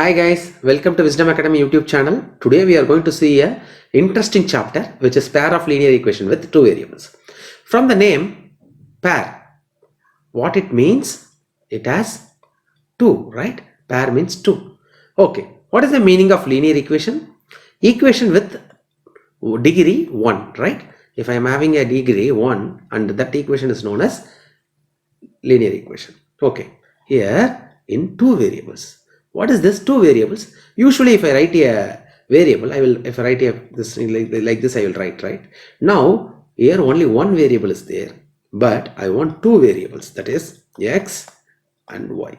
Hi guys, welcome to Wisdom Academy YouTube channel. Today we are going to see a interesting chapter which is pair of linear equation with two variables. From the name pair, what it means? It has two, right? Pair means two. Okay, what is the meaning of linear equation? Equation with degree 1, right? If I am having a degree 1 and that equation is known as linear equation. Okay, here in two variables. What is this? Two variables. Usually if I write a variable, if I write this like this, I will write, right? Now here only one variable is there, but I want two variables, that is x and y.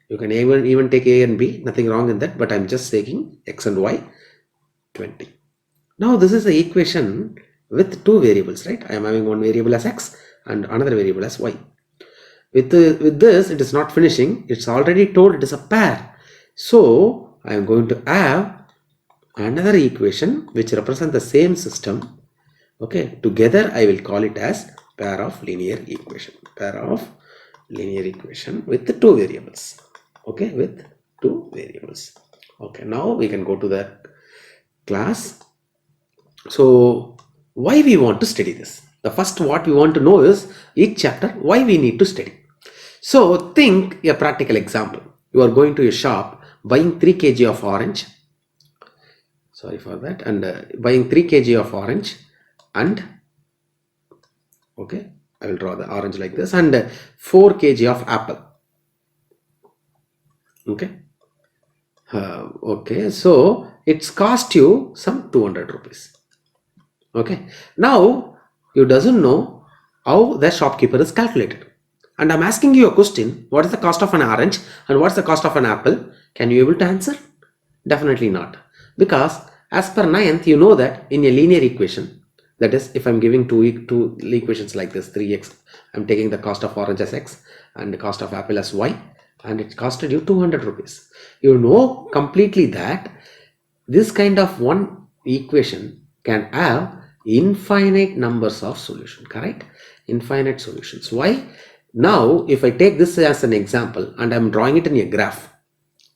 You can even take a and b, nothing wrong in that, but I'm just taking x and y 20. Now this is the equation with two variables, right? I am having one variable as x and another variable as y. With this, it is not finishing. It's already told it is a pair. So I am going to have another equation which represents the same system. Okay, together I will call it as pair of linear equation. Pair of linear equation with the two variables. Okay, with two variables. Okay, now we can go to the class. So why we want to study this? The first what we want to know is each chapter why we need to study. So think a practical example. You are going to a shop buying 3 kg of orange. Sorry for that. And buying 3 kg of orange and okay, I will draw the orange like this, and 4 kg of apple. Okay. Okay, so it's cost you some 200 rupees. Okay. Now you doesn't know how the shopkeeper is calculated. And I'm asking you a question, what is the cost of an orange and what's the cost of an apple? Can you able to answer? Definitely not. Because as per 9th, you know that in a linear equation, that is if I'm giving two equations like this, 3x, I'm taking the cost of orange as x and the cost of apple as y, and it costed you 200 rupees. You know completely that this kind of one equation can have infinite numbers of solutions, correct? Infinite solutions. Why? Now, if I take this as an example and I'm drawing it in a graph,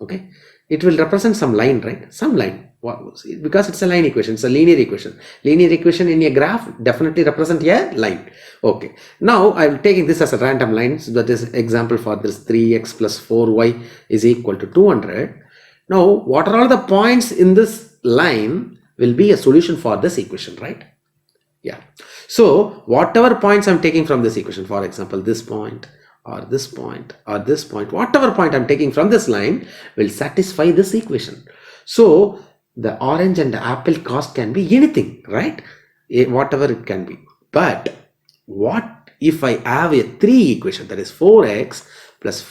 okay, it will represent some line, right? Some line, because it's a line equation, it's a linear equation. Linear equation in a graph definitely represent a line. Okay, now I'm taking this as a random line. So that is example for this 3x plus 4y is equal to 200. Now, what are all the points in this line will be a solution for this equation, right? Yeah. So whatever points I'm taking from this equation, for example, this point or this point or this point, whatever point I'm taking from this line will satisfy this equation. So the orange and the apple cost can be anything, right? Whatever it can be. But what if I have a 3 equation, that is 4x plus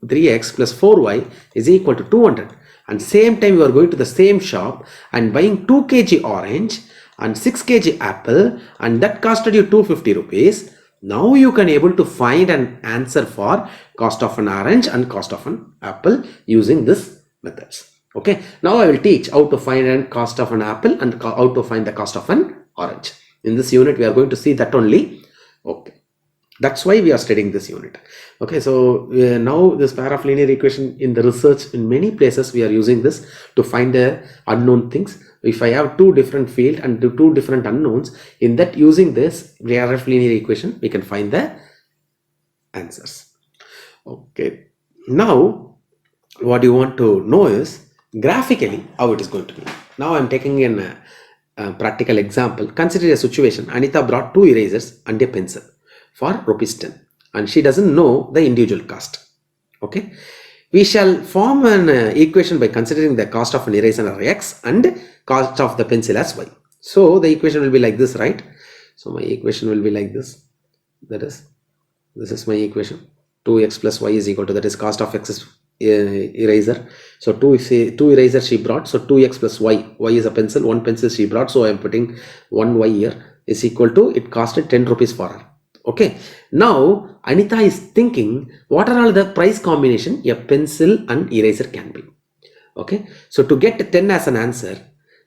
3x plus 4y is equal to 200, and same time you are going to the same shop and buying 2 kg orange and 6 kg apple, and that costed you 250 rupees. Now you can able to find an answer for cost of an orange and cost of an apple using this methods. Okay, now I will teach how to find a cost of an apple and how to find the cost of an orange. In this unit we are going to see that only. Okay, that's why we are studying this unit. Okay, so now this pair of linear equation in the research, in many places we are using this to find the unknown things. If I have two different fields and two different unknowns, in that using this pair of linear equation, we can find the answers. Okay, now what you want to know is graphically how it is going to be. Now I'm taking a practical example. Consider a situation. Anita brought 2 erasers and a pencil for rupees 10, and she doesn't know the individual cost. Okay, we shall form an equation by considering the cost of an eraser as x and cost of the pencil as y. So the equation will be like this, right? So my equation will be like this. That is, this is my equation. 2x plus y is equal to, that is cost of x is eraser. So 2 erasers she brought. So 2x plus y. Y is a pencil. 1 pencil she brought. So I am putting 1y here is equal to, it costed 10 rupees for her. Okay, now Anita is thinking what are all the price combination a pencil and eraser can be. Okay, so to get 10 as an answer,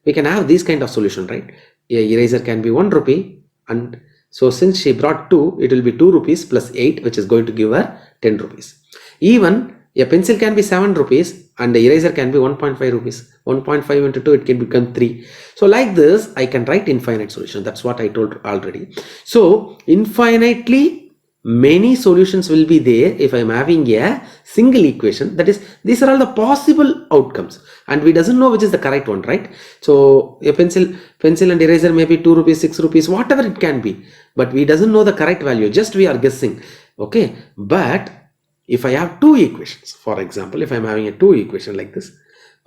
we can have this kind of solution, right? A eraser can be 1 rupee, and so since she brought 2, it will be 2 rupees plus 8, which is going to give her 10 rupees. Even a pencil can be 7 rupees and the eraser can be 1.5 rupees. 1.5 into 2, it can become 3. So like this, I can write infinite solution. That's what I told already. So infinitely many solutions will be there if I'm having a single equation. That is, these are all the possible outcomes and we doesn't know which is the correct one, right? So a pencil and eraser may be 2 rupees, 6 rupees, whatever it can be, but we doesn't know the correct value, just we are guessing. Okay, but if I have two equations, for example, if I'm having a two equation like this,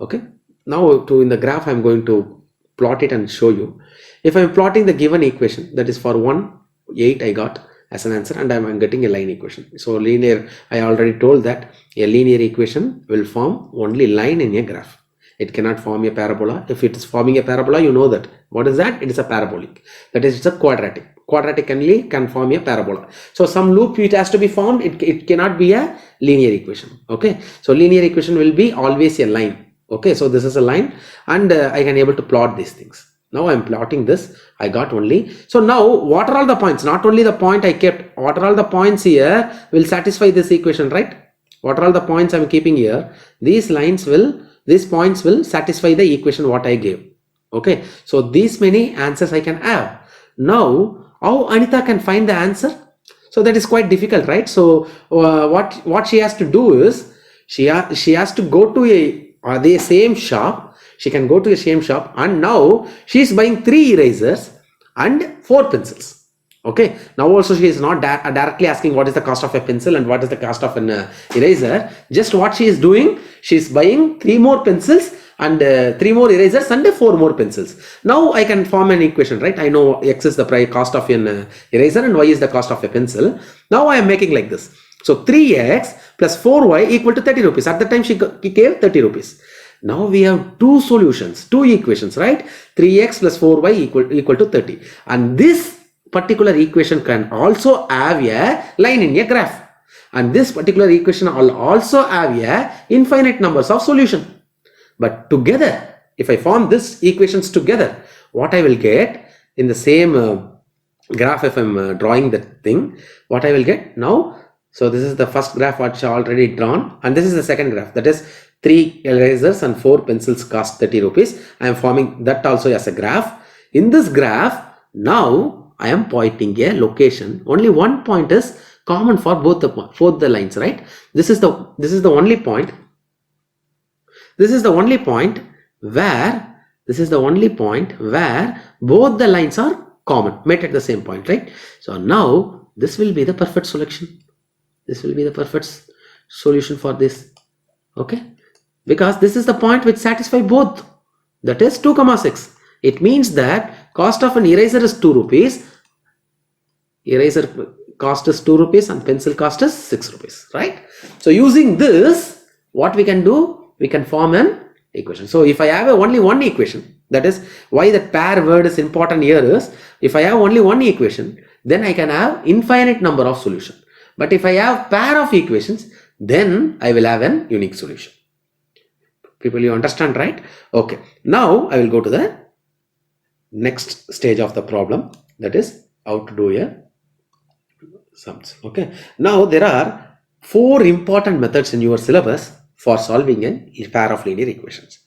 okay, now in the graph I'm going to plot it and show you. If I'm plotting the given equation, that is for 1, 8 I got as an answer, and I'm getting a line equation. So linear, I already told that a linear equation will form only line in a graph. It cannot form a parabola. If it is forming a parabola, you know that. What is that? It is a parabolic. That is, it's a quadratic. Quadratic only can form a parabola. So some loop it has to be formed. It cannot be a linear equation. Okay. So linear equation will be always a line. Okay. So this is a line and I can able to plot these things. Now I'm plotting this. I got only. So now what are all the points? Not only the point I kept. What are all the points here will satisfy this equation, right? What are all the points I'm keeping here? These points will satisfy the equation what I gave. Okay. So these many answers I can have. Now how Anita can find the answer? So that is quite difficult, right? So what she has to do is she has to go to the same shop. She can go to the same shop and now she is buying 3 erasers and 4 pencils. Okay. Now also she is not directly asking what is the cost of a pencil and what is the cost of an eraser. Just what she is doing, she is buying 3 more pencils and 3 more erasers and 4 more pencils. Now I can form an equation, right? I know X is the cost of an eraser and Y is the cost of a pencil. Now I am making like this. So 3x plus 4y equal to 30 rupees. At the time she gave 30 rupees. Now we have two solutions, two equations, right? 3x plus 4y equal to 30. And this particular equation can also have a line in a graph. And this particular equation will also have a infinite numbers of solution. But together, if I form these equations together, what I will get in the same graph, if I'm drawing that thing, what I will get now. So this is the first graph which I already drawn, and this is the second graph, that is 3 erasers and 4 pencils cost 30 rupees. I am forming that also as a graph. In this graph, now I am pointing a location. Only one point is common for both the lines, right? This is the only point. This is the only point where both the lines are common, met at the same point, right? So now this will be the perfect selection. This will be the perfect solution for this. Okay, because this is the point which satisfy both, that is 2, 6. It means that cost of an eraser is 2 rupees. Eraser cost is 2 rupees and pencil cost is 6 rupees, right? So using this, what we can do, we can form an equation. So if I have only one equation, that is why that pair word is important here is, if I have only one equation, then I can have infinite number of solutions. But if I have pair of equations, then I will have an unique solution. People, you understand, right? Okay. Now I will go to the next stage of the problem, that is how to do a sums. Okay. Now there are 4 important methods in your syllabus for solving a pair of linear equations.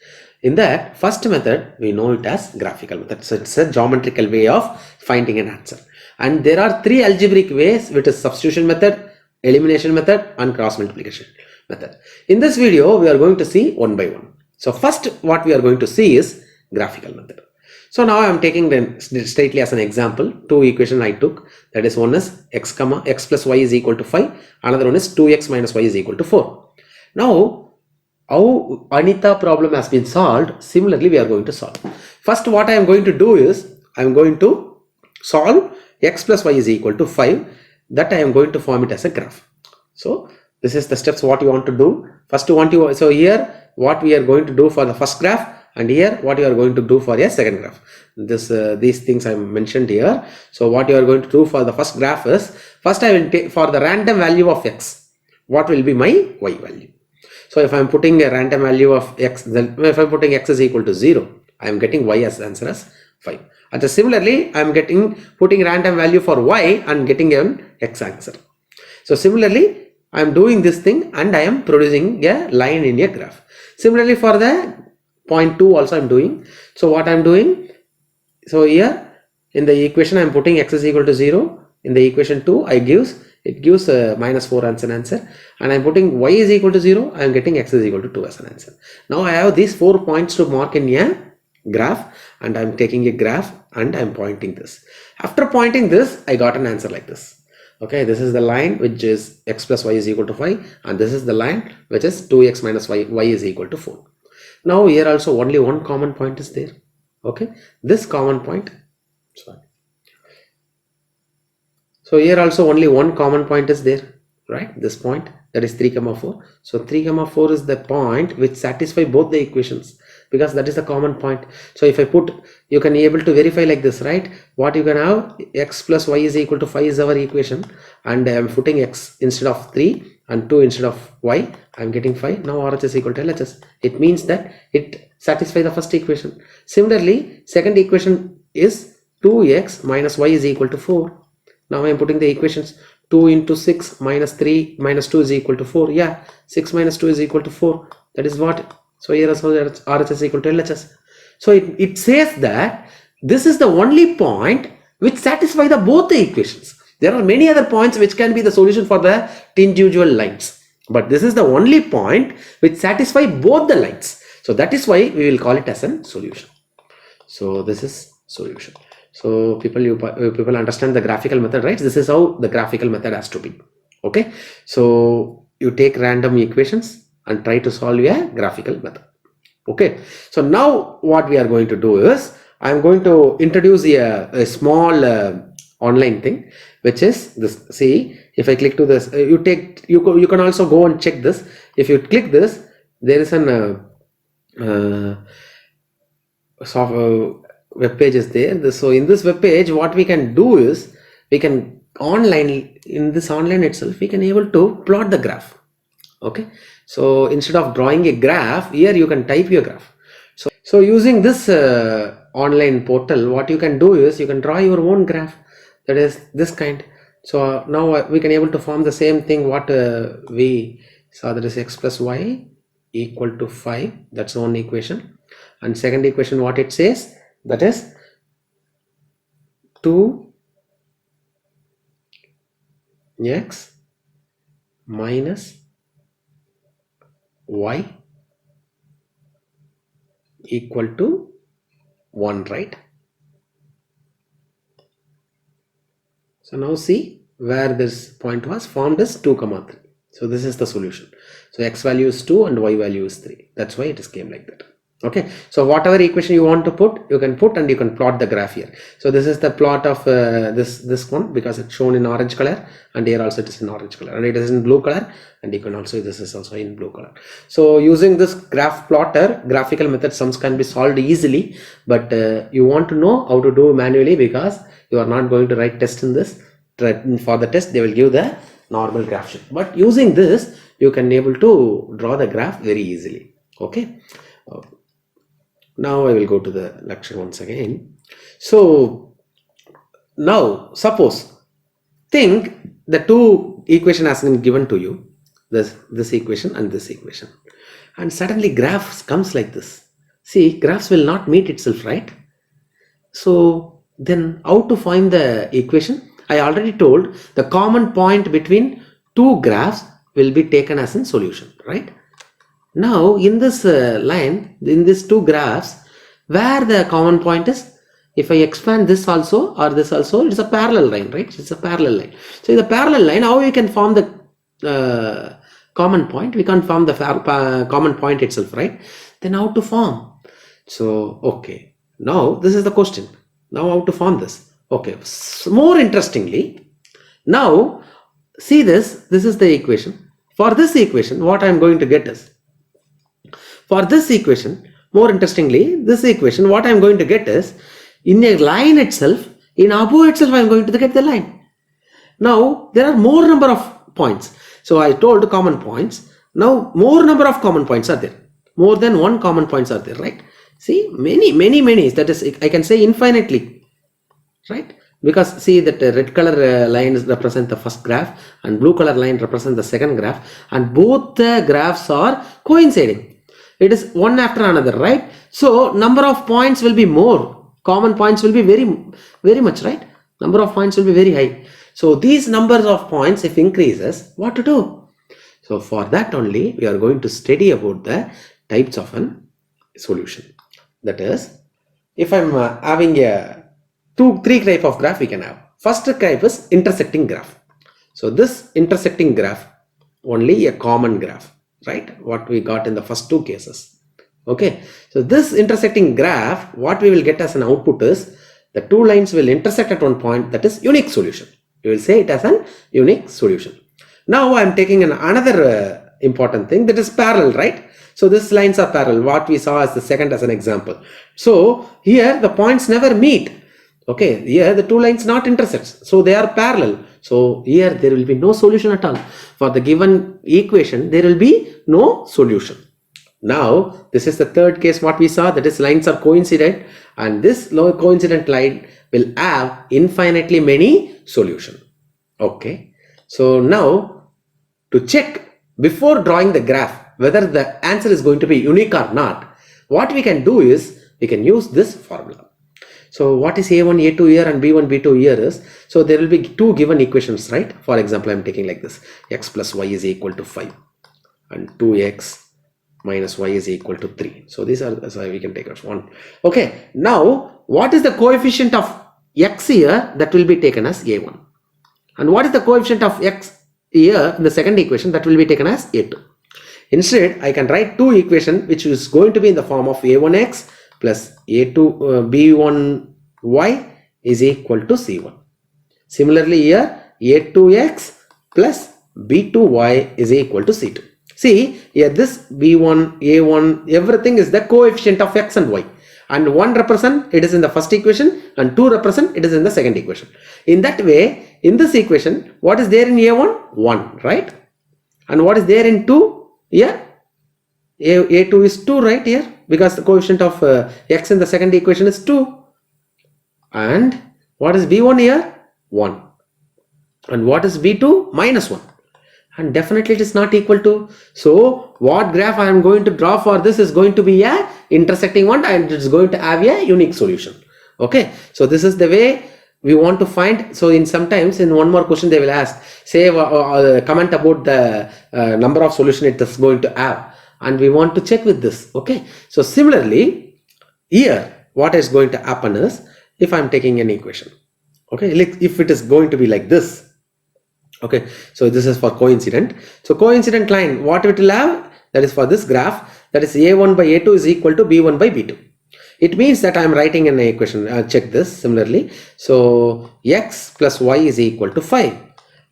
In that first method, we know it as graphical method. So it's a geometrical way of finding an answer. And there are 3 algebraic ways, which is substitution method, elimination method, and cross multiplication method. In this video, we are going to see one by one. So first, what we are going to see is graphical method. So now I am taking them straightly as an example. 2 equations I took. That is, one is x plus y is equal to 5. Another one is 2x minus y is equal to 4. Now, how Anita problem has been solved, similarly we are going to solve. First, what I am going to do is, I am going to solve x plus y is equal to 5. That I am going to form it as a graph. So this is the steps what you want to do. First so here what we are going to do for the first graph, and here what you are going to do for a second graph. These things I mentioned here. So what you are going to do for the first graph is, first I will take for the random value of x, what will be my y value. So if I am putting a random value of x, then if I am putting x is equal to 0, I am getting y as answer as 5. And similarly, I am putting random value for y and getting an x answer. So similarly, I am doing this thing and I am producing a line in a graph. Similarly for the point 2 also I am doing. So what I am doing, so here in the equation I am putting x is equal to 0. In the equation 2 it gives minus 4 as an answer, and I am putting y is equal to 0. I am getting x is equal to 2 as an answer. Now I have these 4 points to mark in a graph, and I am taking a graph and I am pointing this. After pointing this, I got an answer like this. Okay, this is the line which is x plus y is equal to 5, and this is the line which is 2x minus y is equal to 4. Now here also only one common point is there. Okay, this common point, sorry. So here also only one common point is there, right? This point, that is 3, 4. So 3, 4 is the point which satisfy both the equations, because that is the common point. So if I put, you can be able to verify like this, right? What you can have, x plus y is equal to 5 is our equation, and I am putting x instead of 3 and 2 instead of y. I am getting 5. Now RHS is equal to LHS. It means that it satisfies the first equation. Similarly, second equation is 2x minus y is equal to 4. Now I am putting the equations. 2 into 6 minus 3 minus 2 is equal to 4. Yeah, 6 minus 2 is equal to 4. That is what. So here also RHS is equal to LHS. So it says that this is the only point which satisfies both the equations. There are many other points which can be the solution for the individual lines, but this is the only point which satisfies both the lines. So that is why we will call it as a solution. So this is solution. So people understand the graphical method, right? This is how the graphical method has to be. Okay, so you take random equations and try to solve a graphical method. Okay, so now what we are going to do is, I am going to introduce a small online thing, which is this. See, if I click to this, you can also go and check this. If you click this, there is an web page is there. So in this web page, what we can do is, we can in this online itself, we can able to plot the graph. Okay, so instead of drawing a graph, here you can type your graph. So using this online portal, what you can do is, you can draw your own graph, that is this kind. So now we can able to form the same thing what we saw, that is x plus y equal to 5. That's one equation. And second equation, what it says, that is 2x minus y equal to 1, right? So now see where this point was formed is 2, 3. So this is the solution. So x value is 2 and y value is 3. That's why it is came like that. Okay, so whatever equation you want to put, you can put, and you can plot the graph here. So this is the plot of this one, because it's shown in orange color, and here also it is in orange color, and it is in blue color, and you can also, this is also in blue color. So using this graph plotter, graphical method sums can be solved easily, but you want to know how to do manually, because you are not going to write test in this. For the test, they will give the normal graph sheet, but using this, you can able to draw the graph very easily. Okay. Now I will go to the lecture once again. So now suppose, think the two equation has been given to you, this equation and this equation, and suddenly graphs comes like this. See, graphs will not meet itself, right? So then how to find the equation? I already told, the common point between two graphs will be taken as a solution, right? Now in this line, in these two graphs, where the common point is, if I expand this also or this also, it's a parallel line, right? It's a parallel line. So in the parallel line, how we can form the common point? We can't form the common point itself, right? Then how to form? So okay, now this is the question. Now how to form this? Okay, so more interestingly, now see this is the equation. For this equation, what I am going to get is, for this equation, more interestingly, this equation, what I am going to get is, in a line itself, in above itself, I am going to get the line. Now, there are more number of points. So I told common points. Now, more number of common points are there. More than one common points are there, right? See, many. That is, I can say infinitely, right? because see that red color lines represent the first graph and blue color line represent the second graph, and both the graphs are coinciding. It is one after another, right? So number of points will be more, common points will be very much, right? Number of points will be very high. So these numbers of points, if increases, what to do? So for that only we are going to study about the types of an solution. That is, if I'm having a three type of graph we can have. First type is intersecting graph. So this intersecting graph, only a common graph, right? What we got in the first two cases. Okay. So this intersecting graph, what we will get as an output is the two lines will intersect at one point, that is unique solution. You will say it as an unique solution. Now I am taking another important thing, that is parallel, right? So these lines are parallel, what we saw as the second as an example. So here the points never meet. Okay, here the two lines not intersects, so they are parallel. So here there will be no solution at all. For the given equation there will be no solution. Now this is the third case what we saw, that is lines are coincident, and this coincident line will have infinitely many solutions. Okay, so now to check before drawing the graph whether the answer is going to be unique or not, what we can do is we can use this formula. So what is A1, A2 here and B1, B2 here is, so there will be two given equations, right? For example, I am taking like this, x plus y is equal to 5 and 2x minus y is equal to 3. So these are, so we can take as 1. Okay, now what is the coefficient of x here? That will be taken as A1. And what is the coefficient of x here in the second equation? That will be taken as A2. Instead, I can write two equations which is going to be in the form of A1x plus A2 B1y is equal to C1. Similarly here A2x plus B2y is equal to C2. See here this B1, A1, everything is the coefficient of x and y, and 1 represent it is in the first equation and 2 represent it is in the second equation. In that way, in this equation, what is there in A1? 1, right? And what is there in 2? Here A2 is 2, right? Here, because the coefficient of x in the second equation is 2. And what is B1 here? 1. And what is B2? Minus 1. And definitely it is not equal to. So what graph I am going to draw for this is going to be a intersecting one, and it is going to have a unique solution. Okay, so this is the way we want to find. So in sometimes in one more question they will ask, say comment about the number of solution it is going to have, and we want to check with this. Okay, so similarly here what is going to happen is, if I am taking an equation, okay, like if it is going to be like this, okay, so this is for coincident. So coincident line, what it will have, that is for this graph, that is A1 by A2 is equal to B1 by B2. It means that I am writing an equation. Check this similarly. So x plus y is equal to 5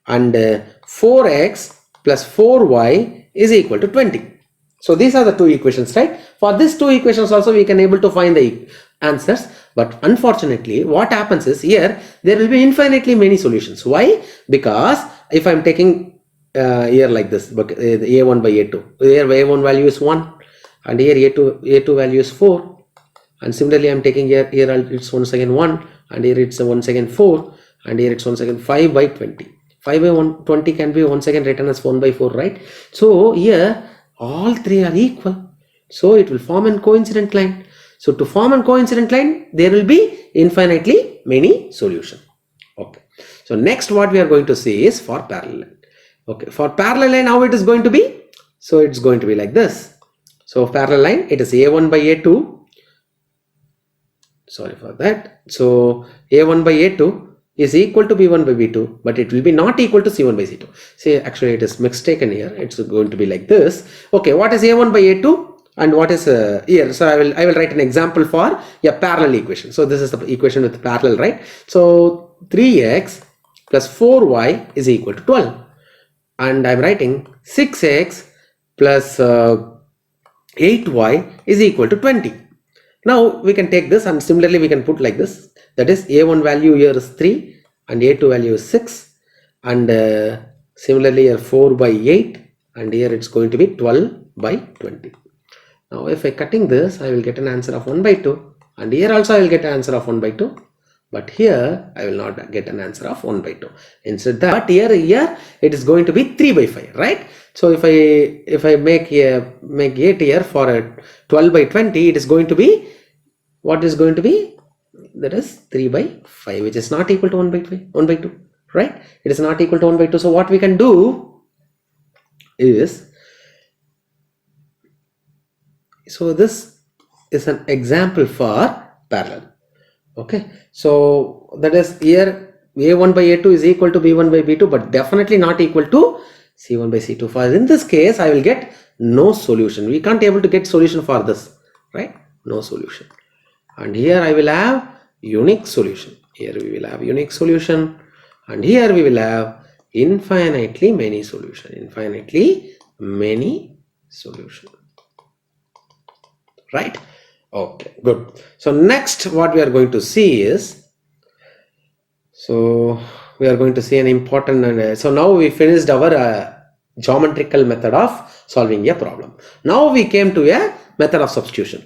and 4x plus 4y is equal to 20. So these are the two equations, right? For these two equations also we can able to find the answers, but unfortunately what happens is here there will be infinitely many solutions. Why? Because if I am taking here like this, A1 by A2, here A1 value is 1 and here A2 value is 4. And similarly I am taking here it's once again 1 and here it's once again 4 and here it's once again 5 by 20. 5 by 20 can be once again written as 1 by 4, right? So here all three are equal, so it will form a coincident line. So to form a coincident line there will be infinitely many solutions. Okay, so next what we are going to see is for parallel line. Okay, for parallel line how it is going to be? So it's going to be like this. So parallel line, it is A1 by A2. Sorry for that. So A1 by A2 is equal to B1 by B2, but it will be not equal to C1 by C2. See, actually it is mistaken here. It's going to be like this. Okay, what is A1 by A2 and what is here? So I will write an example for a parallel equation. So this is the equation with parallel, right? So 3x plus 4y is equal to 12, and I'm writing 6x plus 8y is equal to 20. Now we can take this and similarly we can put like this, that is A1 value here is 3 and A2 value is 6, and similarly here 4 by 8 and here it's going to be 12 by 20. Now if I cutting this I will get an answer of 1 by 2, and here also I will get an answer of 1 by 2, but here I will not get an answer of 1 by 2. Instead that, but here it is going to be 3 by 5, right? So if I make 8 here for a 12 by 20, it is going to be, what is going to be? That is 3 by 5, which is not equal to 1 by 2, right? It is not equal to 1 by 2. So what we can do is, so this is an example for parallel. Okay, so that is here A1 by A2 is equal to B1 by B2, but definitely not equal to C1 by C2. For in this case, I will get no solution. We can't able to get solution for this, right? No solution. And here I will have unique solution. Here we will have unique solution, and here we will have infinitely many solution. Infinitely many solution. Right? Okay, good. So next what we are going to see is, so we are going to see an important, so now we finished our geometrical method of solving a problem. Now we came to a method of substitution.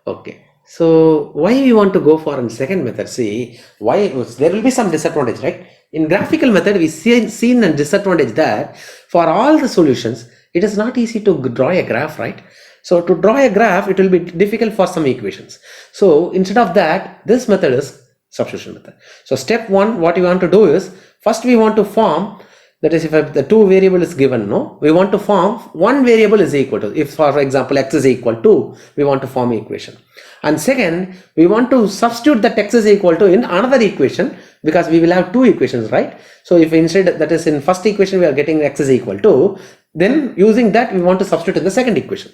Okay, so why we want to go for a second method? See, why there will be some disadvantage, right? In graphical method we seen a disadvantage that for all the solutions it is not easy to draw a graph, right? So to draw a graph, it will be difficult for some equations. So instead of that, this method is substitution method. So step 1, what you want to do is, first we want to form, that is, if the two variable is given, no, we want to form one variable is equal to, if for example x is equal to, we want to form equation. And second, we want to substitute that x is equal to in another equation, because we will have two equations, right? So if instead, that is in first equation we are getting x is equal to, then using that we want to substitute in the second equation.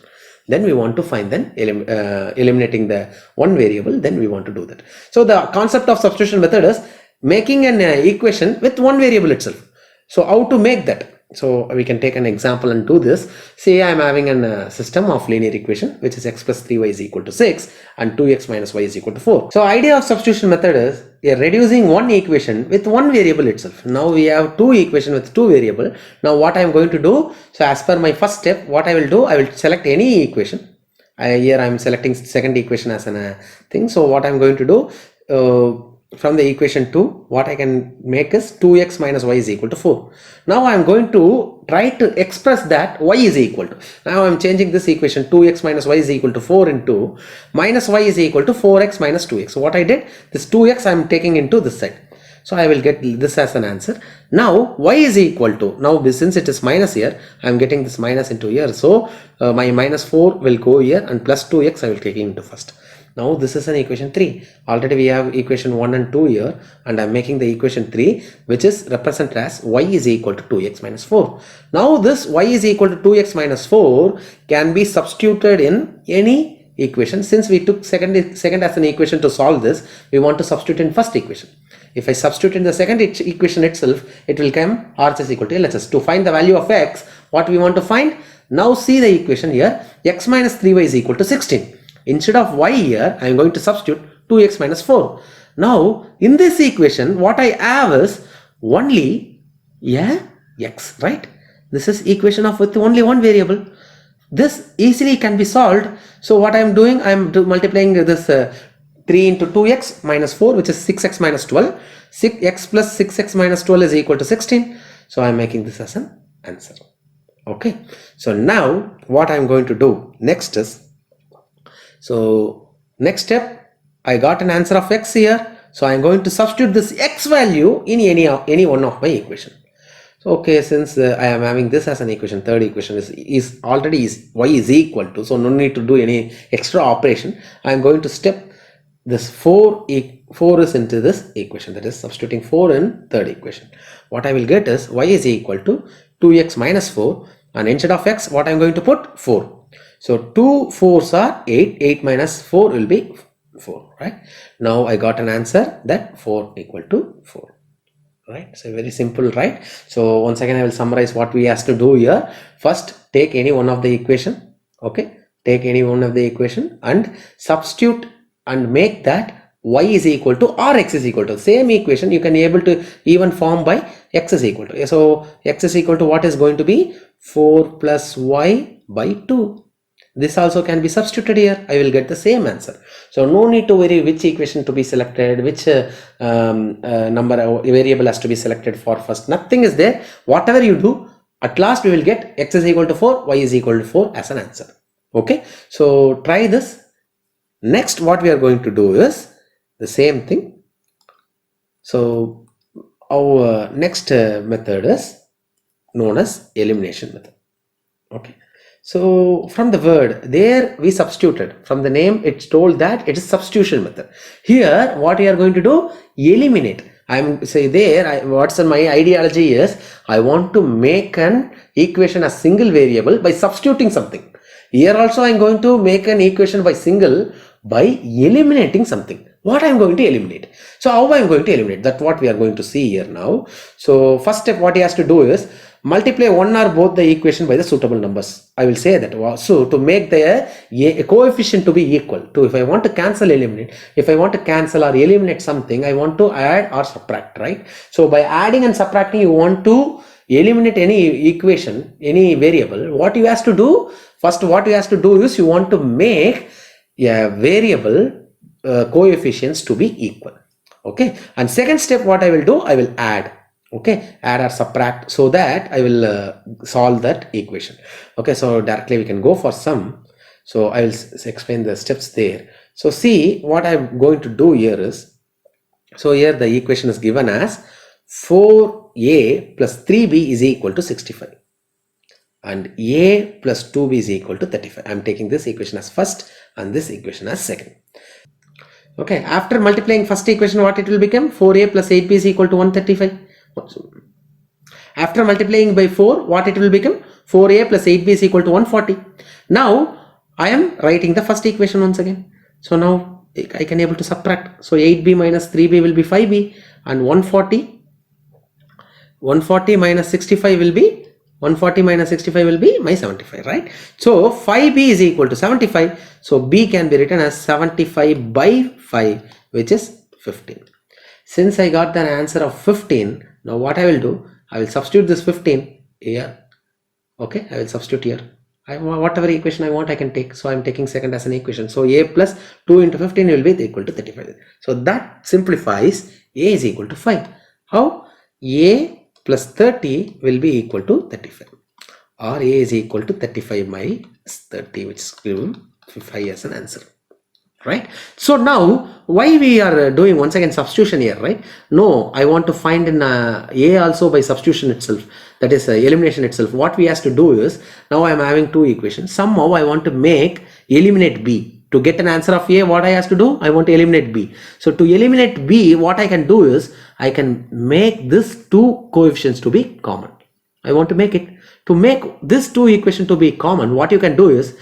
Then we want to find then eliminating the one variable, then we want to do that. So the concept of substitution method is making an equation with one variable itself. So how to make that? So we can take an example and do this. Say I am having a system of linear equation which is x plus 3y is equal to 6 and 2x minus y is equal to 4. So idea of substitution method is we are reducing one equation with one variable itself. Now we have two equation with two variable. Now what I am going to do, so as per my first step, what I will do, I will select any equation. Here I am selecting second equation as a thing. So what I am going to do, from the equation 2, what I can make is 2x minus y is equal to 4. Now I am going to try to express that y is equal to. Now I am changing this equation 2x minus y is equal to 4 into minus y is equal to 4x minus 2x. So what I did, this 2x I am taking into this side. So I will get this as an answer. Now y is equal to, now since it is minus here, I am getting this minus into here. So my minus 4 will go here and plus 2x I will take into first. Now this is an equation 3. Already we have equation 1 and 2 here, and I am making the equation 3, which is represented as y is equal to 2x minus 4. Now this y is equal to 2x minus 4 can be substituted in any equation. Since we took second as an equation to solve this, we want to substitute in first equation. If I substitute in the second equation itself, it will come RHS is equal to LHS. To find the value of x, what we want to find? Now see the equation here, x minus 3y is equal to 16. Instead of y here, I am going to substitute 2x minus 4. Now, in this equation, what I have is only x, right? This is equation of with only one variable. This easily can be solved. So what I am doing, I am multiplying this 3 into 2x minus 4, which is 6x minus 12. 6x plus 6x minus 12 is equal to 16. So I am making this as an answer. Okay. So now what I am going to do next is, so next step, I got an answer of x here. So I am going to substitute this x value in any one of my equation. So okay, since I am having this as an equation, third equation is already y is equal to, so no need to do any extra operation. I am going to step this 4 is into this equation, that is substituting 4 in third equation. What I will get is y is equal to 2x minus 4, and instead of x, what I am going to put 4. So 2 4s are 8, 8 minus 4 will be 4, right? Now I got an answer that 4 equal to 4, right? So very simple, right? So once again I will summarize what we has to do here. First, take any one of the equation, okay? Take any one of the equation and substitute and make that y is equal to or x is equal to. Same equation you can able to even form by x is equal to. So x is equal to what is going to be 4 plus y by 2. This also can be substituted here. I will get the same answer. So no need to worry which equation to be selected, which number variable has to be selected for first. Nothing is there. Whatever you do, at last we will get x is equal to 4, y is equal to 4 as an answer. Okay. So try this. Next, what we are going to do is the same thing. So our next method is known as elimination method. Okay. So from the word there we substituted, from the name it's told that it is substitution method. Here what we are going to do, eliminate. I'm say there what's my ideology is, I want to make an equation as single variable by substituting something. Here also I'm going to make an equation by single by eliminating something. What I'm going to eliminate. So how I'm going to eliminate, that's what we are going to see here now. So first step what he has to do is multiply one or both the equation by the suitable numbers. I will say that. So to make the coefficient to be equal to, if I want to cancel, eliminate, if I want to cancel or eliminate something, I want to add or subtract, right? So by adding and subtracting, you want to eliminate any equation, any variable. What you have to do, first what you have to do is you want to make a variable coefficients to be equal. Okay. And second step what I will do, I will add. Okay, add or subtract, so that I will solve that equation. Okay, so directly we can go for sum. So I will explain the steps there. So see what I'm going to do here is, so here the equation is given as 4a plus 3b is equal to 65 and a plus 2b is equal to 35. I'm taking this equation as first and this equation as second. Okay, after multiplying first equation, what it will become, 4a plus 8b is equal to 135. After multiplying by 4, what it will become, 4a plus 8b is equal to 140. Now I am writing the first equation once again. So now I can able to subtract. So 8b minus 3b will be 5b, and 140 minus 65 will be, 140 minus 65 will be my 75, right? So 5b is equal to 75. So b can be written as 75 by 5, which is 15. Since I got the answer of 15, now what I will do, I will substitute this 15 here. Okay, I will substitute here. Whatever equation I want I can take. So I am taking second as an equation. So a plus 2 into 15 will be equal to 35. So that simplifies a is equal to 5. How? A plus 30 will be equal to 35. Or a is equal to 35 minus 30, which is given 5 as an answer. Right? So now why we are doing once again substitution here, right? No, I want to find in a also by substitution itself, that is elimination itself. What we have to do is, now I am having two equations. Somehow I want to make eliminate b. To get an answer of a, what I have to do, I want to eliminate b. So to eliminate b, what I can do is I can make this two coefficients to be common. I want to make it. To make this two equation to be common, what you can do is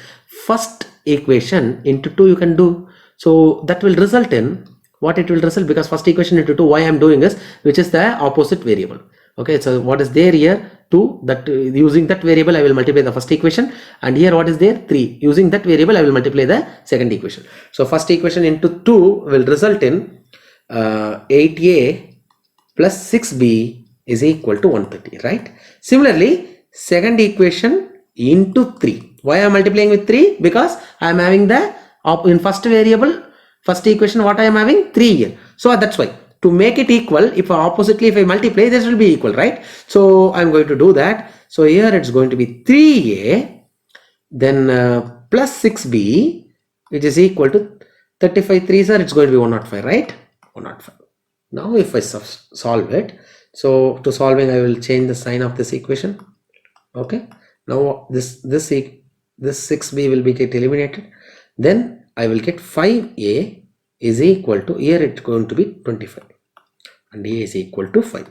first equation into 2 you can do. So that will result in, what it will result, because first equation into 2, why I am doing is, which is the opposite variable. Okay, so what is there here, 2, that using that variable I will multiply the first equation, and here what is there, 3, using that variable I will multiply the second equation. So first equation into 2 will result in 8a plus 6b is equal to 130, right? Similarly, second equation into 3. Why I am multiplying with 3? Because I am having the in first variable, first equation, what I am having, 3 here. So that's why, to make it equal, if oppositely if I multiply, this will be equal, right? So I am going to do that. So here it's going to be 3a, then plus 6b, which is equal to 35 3s are, it's going to be 105, right? 105. Now if I solve it, so to solving I will change the sign of this equation. Okay, now this 6b will be get eliminated. Then I will get 5a is equal to, here it's going to be 25 and a is equal to 5.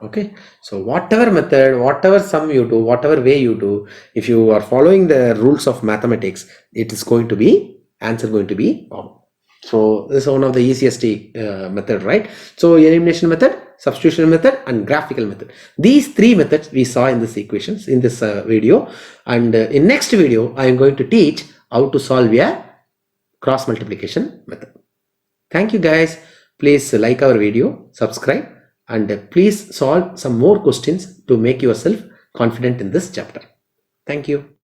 Okay, so whatever method, whatever sum you do, whatever way you do, if you are following the rules of mathematics, it is going to be, answer going to be common. So this is one of the easiest method, right? So elimination method, substitution method and graphical method. These three methods we saw in this equations, in this video, and in next video I am going to teach how to solve a cross multiplication method. Thank you guys. Please like our video, subscribe, and please solve some more questions to make yourself confident in this chapter. Thank you.